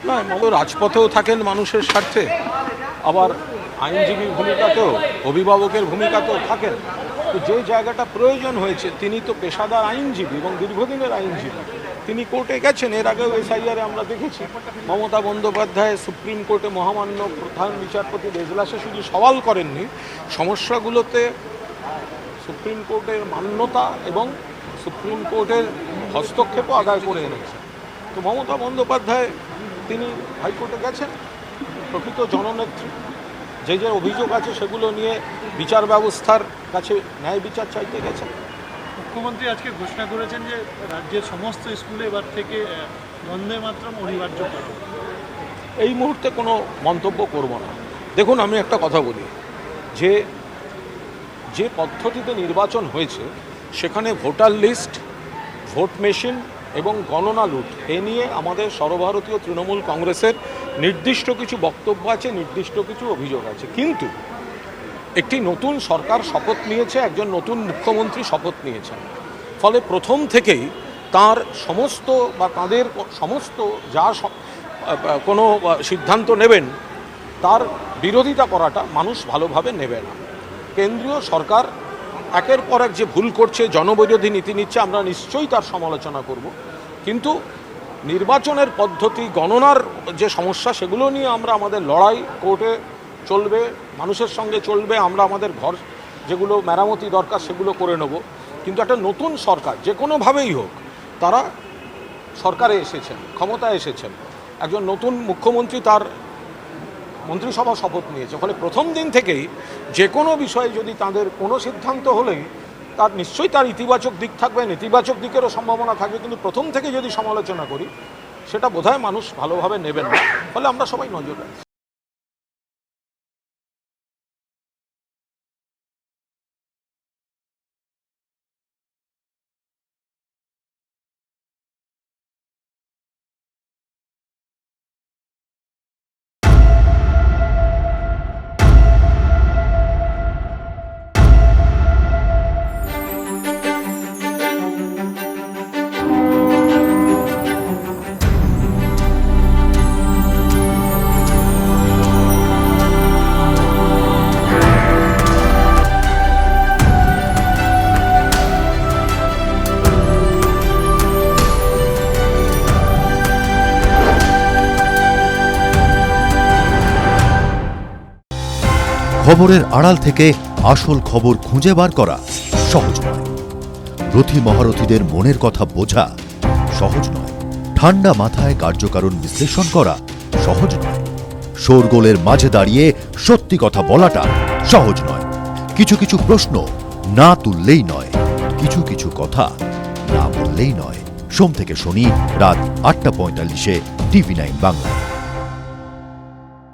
না, রাজপথেও থাকেন মানুষের স্বার্থে, আবার আইনজীবীর ভূমিকাতেও, অভিভাবকের ভূমিকাতেও থাকেন। তো যে জায়গাটা প্রয়োজন হয়েছে, তিনি তো পেশাদার আইনজীবী এবং দীর্ঘদিনের আইনজীবী, তিনি কোর্টে গেছেন। এর আগেও এসআইআরে আমরা দেখেছি মমতা বন্দ্যোপাধ্যায় সুপ্রিম কোর্টে মহামান্য প্রধান বিচারপতির এজলাসে শুধু সওয়াল করেননি, সমস্যাগুলোতে সুপ্রিম কোর্টের মান্যতা এবং সুপ্রিম কোর্টের হস্তক্ষেপও আদায় করে এনেছে। তো মমতা বন্দ্যোপাধ্যায় তিনি হাইকোর্টে গেছেন, প্রকৃত জননেত্রী, যে যে অভিযোগ আছে সেগুলো নিয়ে বিচার ব্যবস্থার কাছে ন্যায় বিচার চাইতে গেছেন। মুখ্যমন্ত্রী আজকে ঘোষণা করেছেন যে রাজ্যের সমস্ত স্কুলে এবার থেকে বন্দে মাতরম অনিবার্য করা হবে। এই মুহূর্তে কোনো মন্তব্য করব না। দেখুন, আমি একটা কথা বলি, যে পদ্ধতিতে নির্বাচন হয়েছে সেখানে ভোটার লিস্ট, ভোট মেশিন এবং গণনা লুট, এ নিয়ে আমাদের সর্বভারতীয় তৃণমূল কংগ্রেসের নির্দিষ্ট কিছু বক্তব্য আছে, নির্দিষ্ট কিছু অভিযোগ আছে। কিন্তু একটি নতুন সরকার শপথ নিয়েছে, একজন নতুন মুখ্যমন্ত্রী শপথ নিয়েছেন, ফলে প্রথম থেকেই তার সমস্ত বা তাদের সমস্ত যা কোনো সিদ্ধান্ত নেবেন তার বিরোধিতা করাটা মানুষ ভালোভাবে নেবে না। কেন্দ্রীয় সরকার একের পর এক যে ভুল করছে, জনবিরোধী নীতি নিচ্ছে, আমরা নিশ্চয়ই তার সমালোচনা করব। কিন্তু নির্বাচনের পদ্ধতি, গণনার যে সমস্যা, সেগুলো নিয়ে আমরা আমাদের লড়াই কোর্টে চলবে, মানুষের সঙ্গে চলবে। আমরা আমাদের ঘর যেগুলো মেরামতি দরকার সেগুলো করে নেব। কিন্তু একটা নতুন সরকার যে কোনোভাবেই হোক, তারা সরকারে এসেছেন, ক্ষমতায় এসেছেন, একজন নতুন মুখ্যমন্ত্রী তার মন্ত্রিসভা শপথ নিয়েছে। ফলে প্রথম দিন থেকেই যে কোনো বিষয়ে যদি তাদের কোনো সিদ্ধান্ত হলেই তার নিশ্চয়ই তার ইতিবাচক দিক থাকবে, নেতিবাচক দিকেরও সম্ভাবনা থাকবে। কিন্তু প্রথম থেকে যদি সমালোচনা করি, সেটা বোধহয় মানুষ ভালোভাবে নেবেন না। ফলে আমরা সবাই নজর রাখছি। খবরের আড়াল থেকে আসল খবর খুঁজে বার করা সহজ নয়। রথী মহারথীদের মনের কথা বোঝা সহজ নয়। ঠান্ডা মাথায় কার্যকারণ বিশ্লেষণ করা সহজ নয়। শোরগোলের মাঝে দাঁড়িয়ে সত্যি কথা বলাটা সহজ নয়। কিছু কিছু প্রশ্ন না তুললেই নয়, কিছু কিছু কথা না বললেই নয়। সোম থেকে শনি রাত ৮টা ৪৫-এ TV9 বাংলায়।